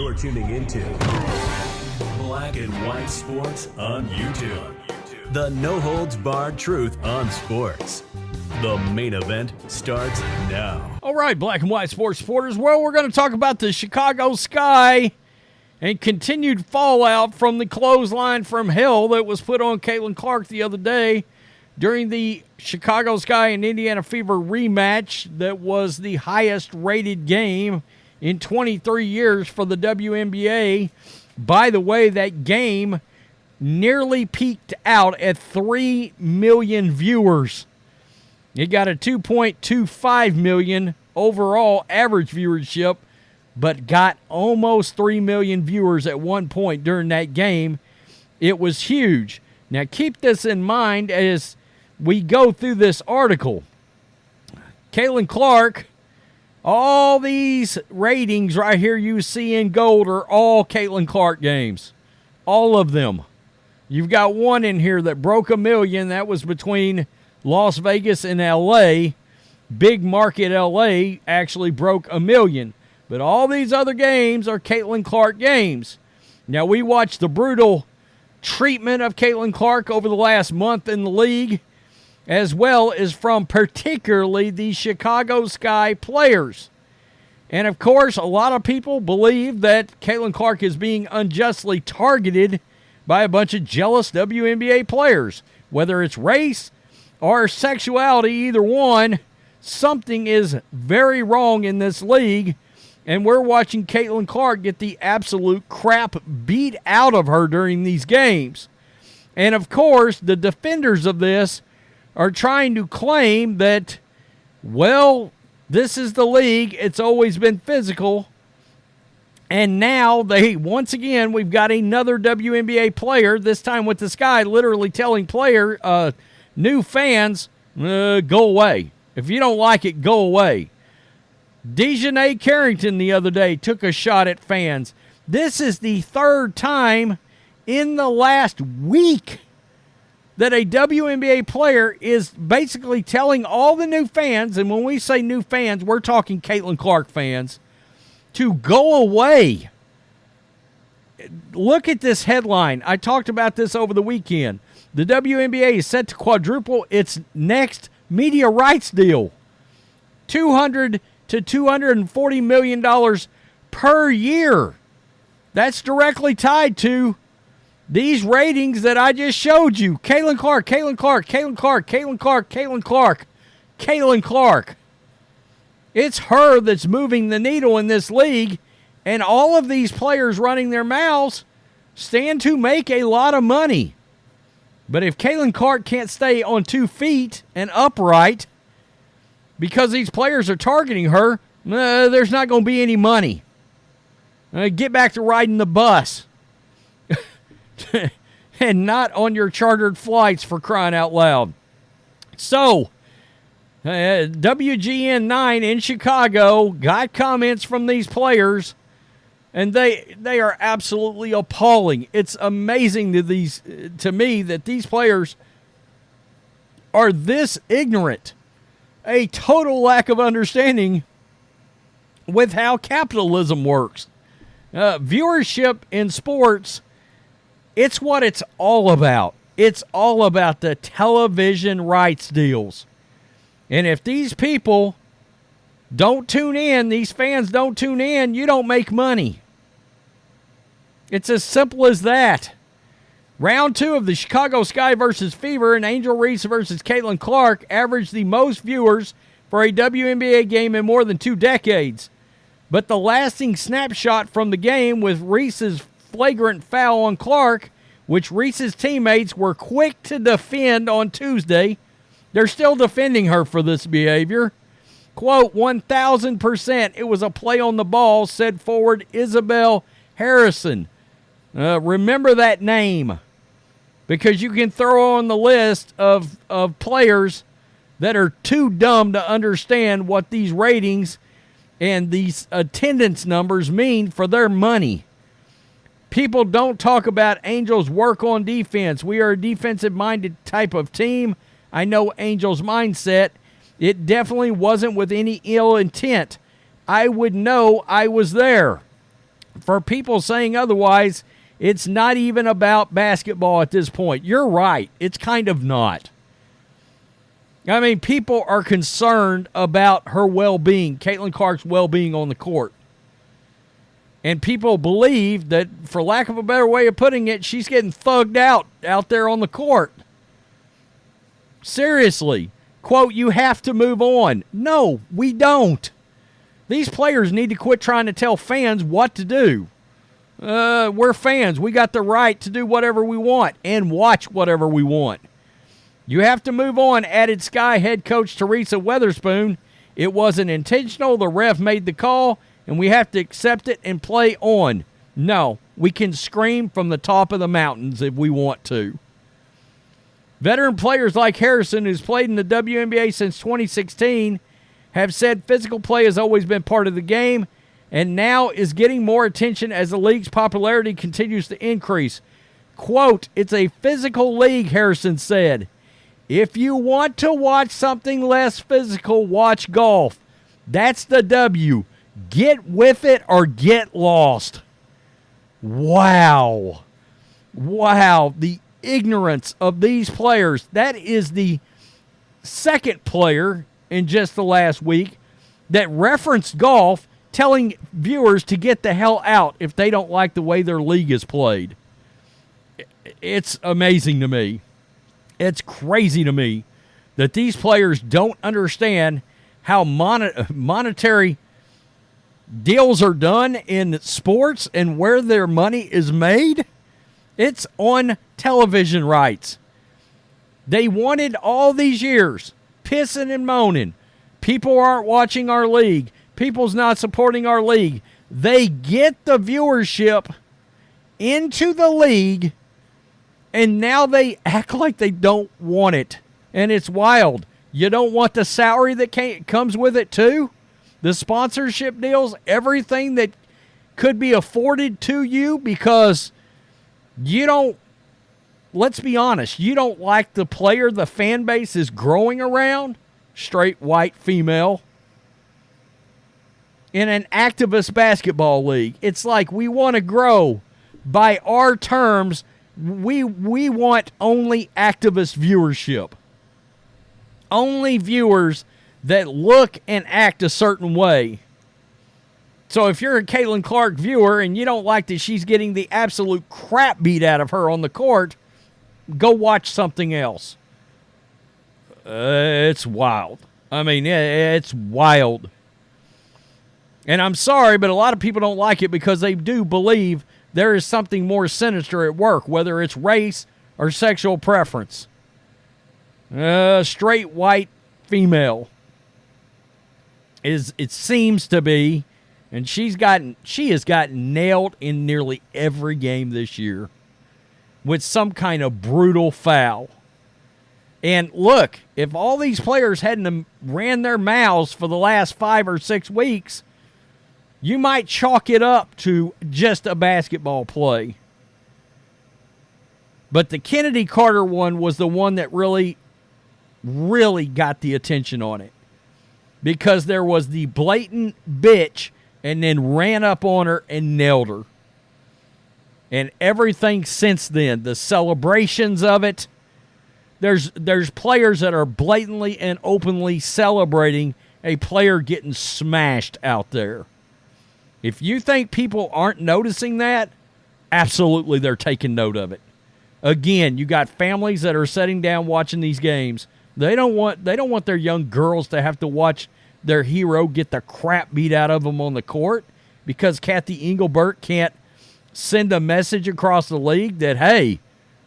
You're tuning into Black and White Sports on YouTube. The no-holds-barred truth on sports. The main event starts now. All right, Black and White Sports supporters. Well, we're going to talk about the Chicago Sky and continued fallout from the clothesline from hell that was put on Caitlin Clark the other day during the Chicago Sky and Indiana Fever rematch that was the highest-rated game in 23 years for the WNBA. By the way, that game nearly peaked out at 3 million viewers. It got a 2.25 million overall average viewership, but got almost 3 million viewers at one point during that game. It was huge. Now, keep this in mind as we go through this article. Caitlin Clark, all these ratings right here you see in gold are all Caitlin Clark games. All of them. You've got one in here that broke 1 million. That was between Las Vegas and L.A. Big market L.A. actually broke 1 million. But all these other games are Caitlin Clark games. Now, we watched the brutal treatment of Caitlin Clark over the last month in the league, as well as from particularly the Chicago Sky players. And, of course, a lot of people believe that Caitlin Clark is being unjustly targeted by a bunch of jealous WNBA players. Whether it's race or sexuality, either one, something is very wrong in this league, and we're watching Caitlin Clark get the absolute crap beat out of her during these games. And, of course, the defenders of this are trying to claim that, well, this is the league. It's always been physical. And now once again, we've got another WNBA player, this time with the Sky, literally telling new fans, go away. If you don't like it, go away. Dejanay Carrington the other day took a shot at fans. This is the third time in the last week that a WNBA player is basically telling all the new fans, and when we say new fans, we're talking Caitlin Clark fans, to go away. Look at this headline. I talked about this over the weekend. The WNBA is set to quadruple its next media rights deal. $200 to $240 million per year. That's directly tied to these ratings that I just showed you. Caitlin Clark, Caitlin Clark, Caitlin Clark, Caitlin Clark, Caitlin Clark, Caitlin Clark. It's her that's moving the needle in this league, and all of these players running their mouths stand to make a lot of money. But if Caitlin Clark can't stay on 2 feet and upright because these players are targeting her, there's not going to be any money. Get back to riding the bus. And not on your chartered flights, for crying out loud. So, WGN 9 in Chicago got comments from these players, and they are absolutely appalling. It's amazing to me that these players are this ignorant. A total lack of understanding with how capitalism works. Viewership in sports, it's what it's all about. It's all about the television rights deals. And if these people don't tune in, these fans don't tune in, you don't make money. It's as simple as that. Round 2 of the Chicago Sky versus Fever and Angel Reese versus Caitlin Clark averaged the most viewers for a WNBA game in more than 2 decades. But the lasting snapshot from the game with Reese's flagrant foul on Clark, which Reese's teammates were quick to defend on Tuesday. They're still defending her for this behavior. Quote, 1,000%, it was a play on the ball, said forward Isabel Harrison. Remember that name, because you can throw on the list of players that are too dumb to understand what these ratings and these attendance numbers mean for their money. People don't talk about Angel's work on defense. We are a defensive-minded type of team. I know Angel's mindset. It definitely wasn't with any ill intent. I would know I was there. for people saying otherwise, it's not even about basketball at this point. You're right. It's kind of not. I mean, people are concerned about her well-being, Caitlin Clark's well-being on the court. And people believe that, for lack of a better way of putting it, she's getting thugged out there on the court. Seriously. Quote, you have to move on. No, we don't. These players need to quit trying to tell fans what to do. We're fans. We got the right to do whatever we want and watch whatever we want. You have to move on, added Sky head coach Teresa Weatherspoon. It wasn't intentional. The ref made the call, and we have to accept it and play on. No, we can scream from the top of the mountains if we want to. Veteran players like Harrison, who's played in the WNBA since 2016, have said physical play has always been part of the game and now is getting more attention as the league's popularity continues to increase. Quote, it's a physical league, Harrison said. If you want to watch something less physical, watch golf. That's the W. Get with it or get lost. Wow. Wow. The ignorance of these players. That is the second player in just the last week that referenced golf, telling viewers to get the hell out if they don't like the way their league is played. It's amazing to me. It's crazy to me that these players don't understand how monetary deals are done in sports and where their money is made. It's on television rights. They wanted all these years, pissing and moaning. People aren't watching our league. People's not supporting our league. They get the viewership into the league, and now they act like they don't want it. And it's wild. You don't want the salary that comes with it too? The sponsorship deals, everything that could be afforded to you because you don't, let's be honest, you don't like the player the fan base is growing around, straight white female, in an activist basketball league. It's like we want to grow by our terms. We want only activist viewership. Only viewers that look and act a certain way. So if you're a Caitlin Clark viewer and you don't like that she's getting the absolute crap beat out of her on the court, go watch something else. It's wild. I mean, it's wild. And I'm sorry, but a lot of people don't like it because they do believe there is something more sinister at work, whether it's race or sexual preference. Straight white female it seems to be, and she has gotten nailed in nearly every game this year with some kind of brutal foul. And look, if all these players hadn't ran their mouths for the last 5 or 6 weeks, you might chalk it up to just a basketball play. But the Kennedy Carter one was the one that really, really got the attention on it. Because there was the blatant bitch and then ran up on her and nailed her. And everything since then, the celebrations of it, there's players that are blatantly and openly celebrating a player getting smashed out there. If you think people aren't noticing that, absolutely they're taking note of it. Again, you got families that are sitting down watching these games. They don't want their young girls to have to watch their hero get the crap beat out of them on the court because Kathy Engelbert can't send a message across the league that, hey,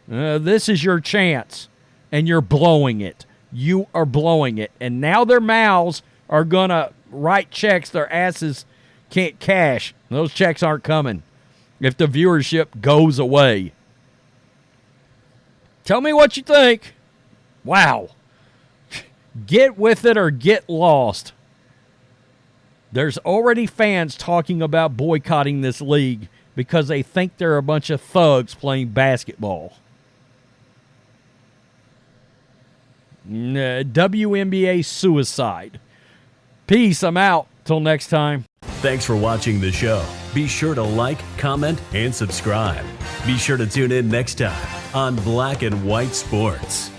this is your chance, and you're blowing it. You are blowing it. And now their mouths are going to write checks their asses can't cash. Those checks aren't coming if the viewership goes away. Tell me what you think. Wow. Get with it or get lost. There's already fans talking about boycotting this league because they think they're a bunch of thugs playing basketball. WNBA suicide. Peace. I'm out. Till next time. Thanks for watching the show. Be sure to like, comment, and subscribe. Be sure to tune in next time on Black and White Sports.